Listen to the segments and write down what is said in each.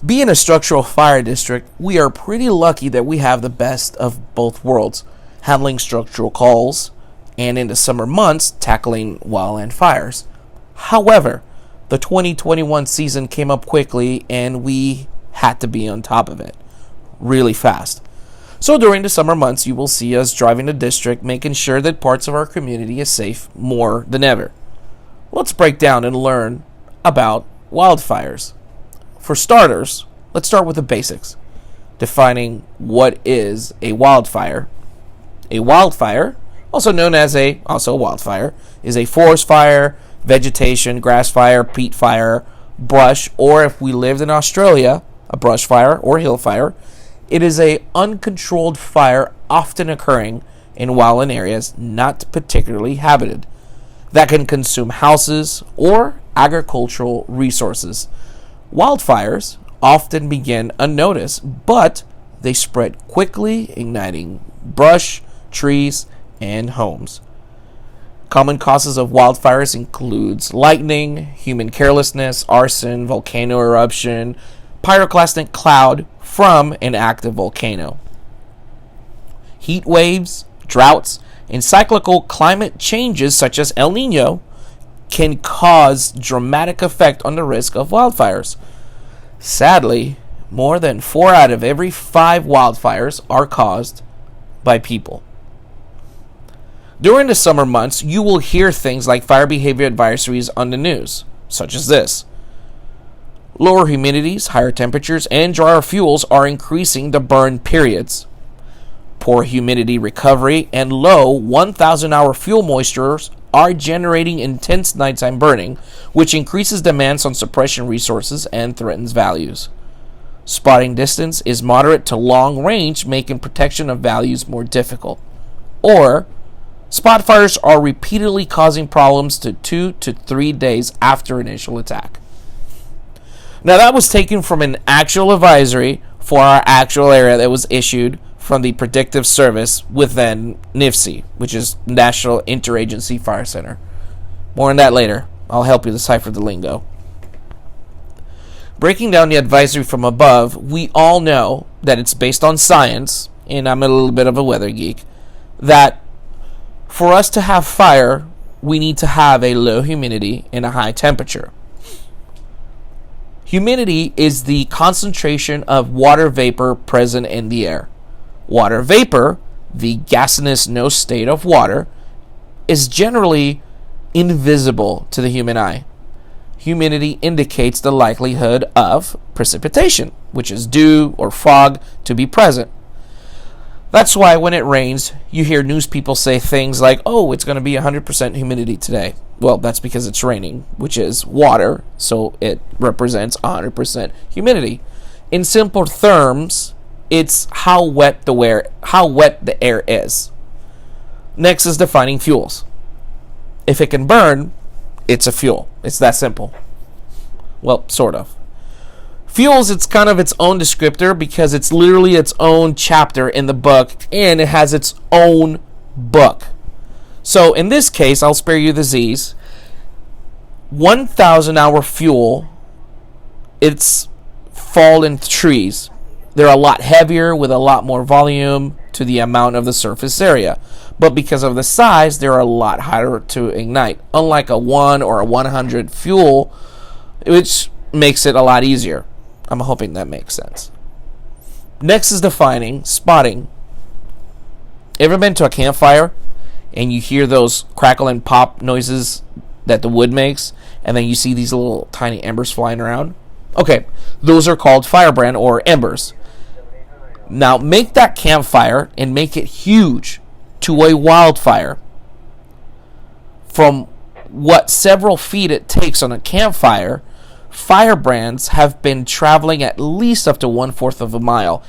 Being a structural fire district, we are pretty lucky that we have the best of both worlds, handling structural calls and in the summer months tackling wildland fires. However, the 2021 season came up quickly and we had to be on top of it really fast. So during the summer months, you will see us driving the district, making sure that parts of our community is safe more than ever. Let's break down and learn about wildfires. For starters, let's start with the basics, defining what is a wildfire. A wildfire, also known as a wildfire, is a forest fire, vegetation, grass fire, peat fire, brush, or if we lived in Australia, a brush fire or hill fire. It is a uncontrolled fire often occurring in wildland areas not particularly habited that can consume houses or agricultural resources. Wildfires often begin unnoticed, but they spread quickly, igniting brush, trees, and homes. Common causes of wildfires includes lightning, human carelessness, arson, volcano eruption, pyroclastic cloud from an active volcano. Heat waves, droughts, and cyclical climate changes such as El Nino can cause dramatic effect on the risk of wildfires. Sadly, more than 4 out of every 5 wildfires are caused by people. During the summer months, you will hear things like fire behavior advisories on the news, such as this. Lower humidities, higher temperatures, and drier fuels are increasing the burn periods. Poor humidity recovery and low 1,000-hour fuel moistures are generating intense nighttime burning, which increases demands on suppression resources and threatens values. Spotting distance is moderate to long range, making protection of values more difficult. Or, spot fires are repeatedly causing problems to 2 to 3 days after initial attack. Now that was taken from an actual advisory for our actual area that was issued from the Predictive Service within NIFC, which is National Interagency Fire Center. More on that later. I'll help you decipher the lingo. Breaking down the advisory from above, we all know that it's based on science, and I'm a little bit of a weather geek, that for us to have fire, we need to have a low humidity and a high temperature. Humidity is the concentration of water vapor present in the air. Water vapor, the gaseous no state of water, is generally invisible to the human eye. Humidity indicates the likelihood of precipitation, which is dew or fog, to be present. That's why when it rains, you hear news people say things like, oh, it's going to be 100% humidity today. Well, that's because it's raining, which is water, so it represents 100% humidity. In simple terms, it's how wet the air is. Next is defining fuels. If it can burn, it's a fuel. It's that simple. Well, sort of. Fuels, it's kind of its own descriptor because it's literally its own chapter in the book and it has its own book. So in this case, I'll spare you the Z's. 1,000-hour fuel, it's fallen trees. They're a lot heavier with a lot more volume to the amount of the surface area. But because of the size, they're a lot harder to ignite. Unlike a 1 or a 100 fuel, which makes it a lot easier. I'm hoping that makes sense. Next is defining spotting. Ever been to a campfire and you hear those crackle and pop noises that the wood makes, and then you see these little tiny embers flying around? Okay, those are called firebrand or embers. Now make that campfire and make it huge to a wildfire. From what several feet it takes on a campfire, firebrands have been traveling at least up to 1/4 of a mile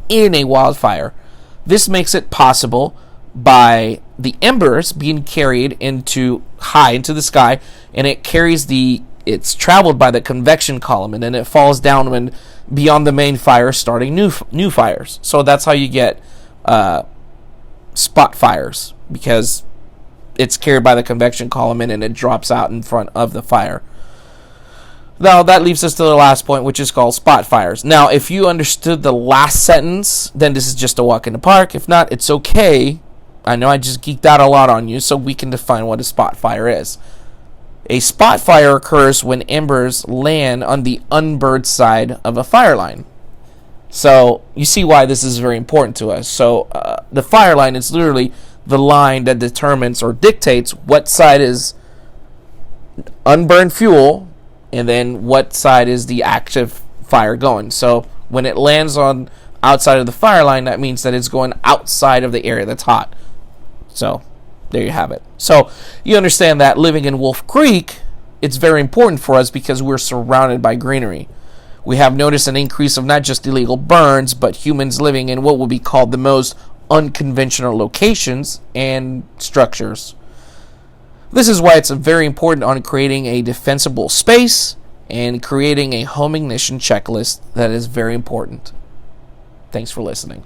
in a wildfire. This makes it possible by the embers being carried high into the sky, and it's traveled by the convection column, and then it falls down when beyond the main fire, starting new fires. So that's how you get spot fires, because it's carried by the convection column and then it drops out in front of the fire. Now, that leaves us to the last point, which is called spot fires. Now, if you understood the last sentence, then this is just a walk in the park. If not, it's okay. I know I just geeked out a lot on you, so we can define what a spot fire is. A spot fire occurs when embers land on the unburned side of a fire line. So, you see why this is very important to us. So, the fire line is literally the line that determines or dictates what side is unburned fuel and then what side is the active fire going. So, when it lands on outside of the fire line, that means that it's going outside of the area that's hot. So, there you have it. So, you understand that living in Wolf Creek, it's very important for us because we're surrounded by greenery. We have noticed an increase of not just illegal burns, but humans living in what would be called the most unconventional locations and structures. This is why it's very important on creating a defensible space and creating a home ignition checklist that is very important. Thanks for listening.